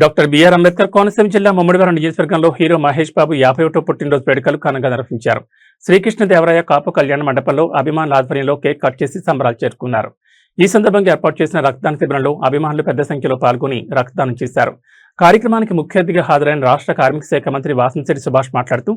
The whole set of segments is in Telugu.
డాక్టర్ బిఆర్ అంబేద్కర్ కోనసీమ జిల్లా ముమ్మడివరం నియోజకవర్గంలో హీరో మహేష్ బాబు 51వ పుట్టినరోజు వేడుకలు ఘనంగా నిర్వహించారు. శ్రీకృష్ణదేవరాయ కాపు కళ్యాణ మండపంలో అభిమానుల ఆధ్వర్యంలో కేక్ కట్ చేసి సంబరాలు చేరుకున్నారు. ఈ సందర్భంగా ఏర్పాటు చేసిన రక్తదాన శిబిరంలో అభిమానులు పెద్ద సంఖ్యలో పాల్గొని రక్తదానం చేశారు. కార్యక్రమానికి ముఖ్య అతిథిగా హాజరైన రాష్ట్ర కార్మిక శాఖ మంత్రి వాసంశెట్టి సుభాష్ మాట్లాడుతూ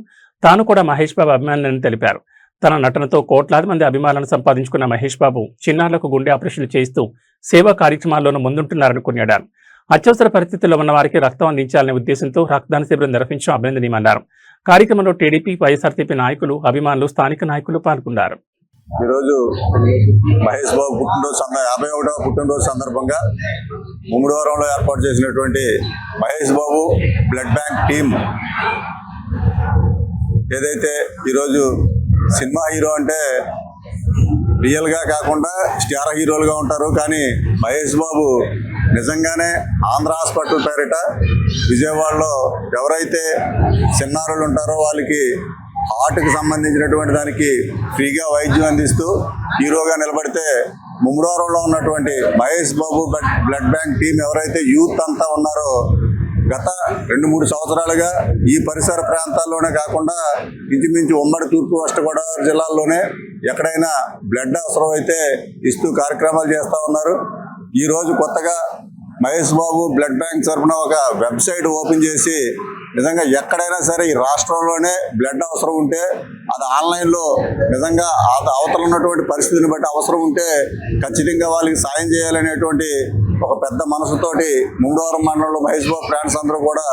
తాను కూడా మహేష్ బాబు అభిమానులని తెలిపారు. తన నటనతో కోట్లాది మంది అభిమానులను సంపాదించుకున్న మహేష్ బాబు చిన్నారులకు గుండె ఆపరేషన్లు చేయిస్తూ సేవా కార్యక్రమాల్లోనూ ముందుంటున్నారని కొనియాడారు. అత్యవసర పరిస్థితుల్లో ఉన్న వారికి రక్తం అందించాలనే ఉద్దేశంతో రక్తదాన శిబిరం నిర్వహించడం అభినందనీయమన్నారు. కార్యక్రమంలో టీడీపీ, వైఎస్ఆర్సీపీ నాయకులు, అభిమానులు, స్థానిక నాయకులు పాల్గొన్నారు. ఈరోజు మహేష్ బాబు పుట్టినరోజు 51వ పుట్టినరోజు సందర్భంగా ముమ్మడివరంలో ఏర్పాటు చేసినటువంటి Mahesh Babu blood bank team ఏదైతే ఈరోజు సినిమా హీరో అంటే రియల్గా కాకుండా స్టార్ హీరోలుగా ఉంటారు. కానీ మహేష్ బాబు నిజంగానే ఆంధ్ర హాస్పిటల్ పేరిట విజయవాడలో ఎవరైతే చిన్నారులు ఉంటారో వాళ్ళకి హార్ట్కి సంబంధించినటువంటి దానికి ఫ్రీగా వైద్యం అందిస్తూ హీరోగా నిలబడితే ముమ్మడివరంలో ఉన్నటువంటి Mahesh Babu blood bank team ఎవరైతే యూత్ అంతా ఉన్నారో గత 2-3 సంవత్సరాలుగా ఈ పరిసర ప్రాంతాల్లోనే కాకుండా ఇంచుమించు ఉమ్మడి తూర్పు వెస్ట్ గోదావరి జిల్లాల్లోనే ఎక్కడైనా బ్లడ్ అవసరం అయితే ఇస్తూ కార్యక్రమాలు చేస్తూ ఉన్నారు. ఈరోజు కొత్తగా మహేష్ బాబు బ్లడ్ బ్యాంక్ తరఫున ఒక వెబ్సైట్ ఓపెన్ చేసి నిజంగా ఎక్కడైనా సరే ఈ రాష్ట్రంలోనే బ్లడ్ అవసరం ఉంటే అది ఆన్లైన్లో నిజంగా అవతల ఉన్నటువంటి పరిస్థితిని బట్టి అవసరం ఉంటే ఖచ్చితంగా వాళ్ళకి సాయం చేయాలనేటువంటి ఒక పెద్ద మనసుతోటి ముమ్మడివరం మండలంలో మహేష్ బాబు ఫ్రెండ్స్ అందరూ కూడా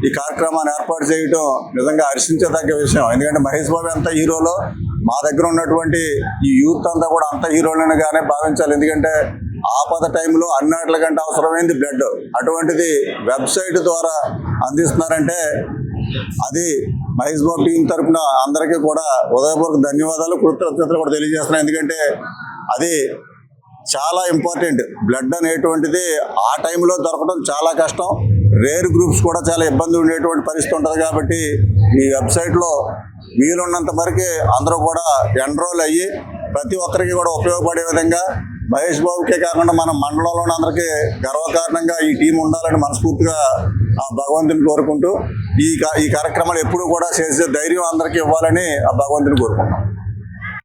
ఈ కార్యక్రమాన్ని ఏర్పాటు చేయడం నిజంగా హర్షించదగ్గ విషయం. ఎందుకంటే మహేష్ బాబు ఎంత హీరోలో మా దగ్గర ఉన్నటువంటి ఈ యూత్ అంతా కూడా అంత హీరోలనుగానే భావించాలి. ఎందుకంటే ఆపద టైంలో అన్నిటికంటే అవసరమైంది బ్లడ్. అటువంటిది వెబ్సైట్ ద్వారా అందిస్తున్నారంటే అది మహేష్ బాబు టీం తరఫున అందరికీ కూడా హృదయపూర్వక ధన్యవాదాలు, కృతజ్ఞతలు కూడా తెలియజేస్తున్నాను. ఎందుకంటే అది చాలా ఇంపార్టెంట్. బ్లడ్ అనేటువంటిది ఆ టైంలో దొరకడం చాలా కష్టం. రేర్ గ్రూప్స్ కూడా చాలా ఇబ్బంది ఉండేటువంటి పరిస్థితి ఉంటుంది. కాబట్టి ఈ వెబ్సైట్లో వీలున్నంత వరకు అందరూ కూడా ఎన్రోల్ అయ్యి ప్రతి ఒక్కరికి కూడా ఉపయోగపడే విధంగా మహేష్ బాబుకే కాకుండా మన మండలంలోని అందరికీ గర్వకారణంగా ఈ టీం ఉండాలని మనస్ఫూర్తిగా ఆ భగవంతుని కోరుకుంటూ ఈ కార్యక్రమాలు ఎప్పుడూ కూడా చేసే ధైర్యం అందరికీ ఇవ్వాలని ఆ భగవంతుని కోరుకుంటాం.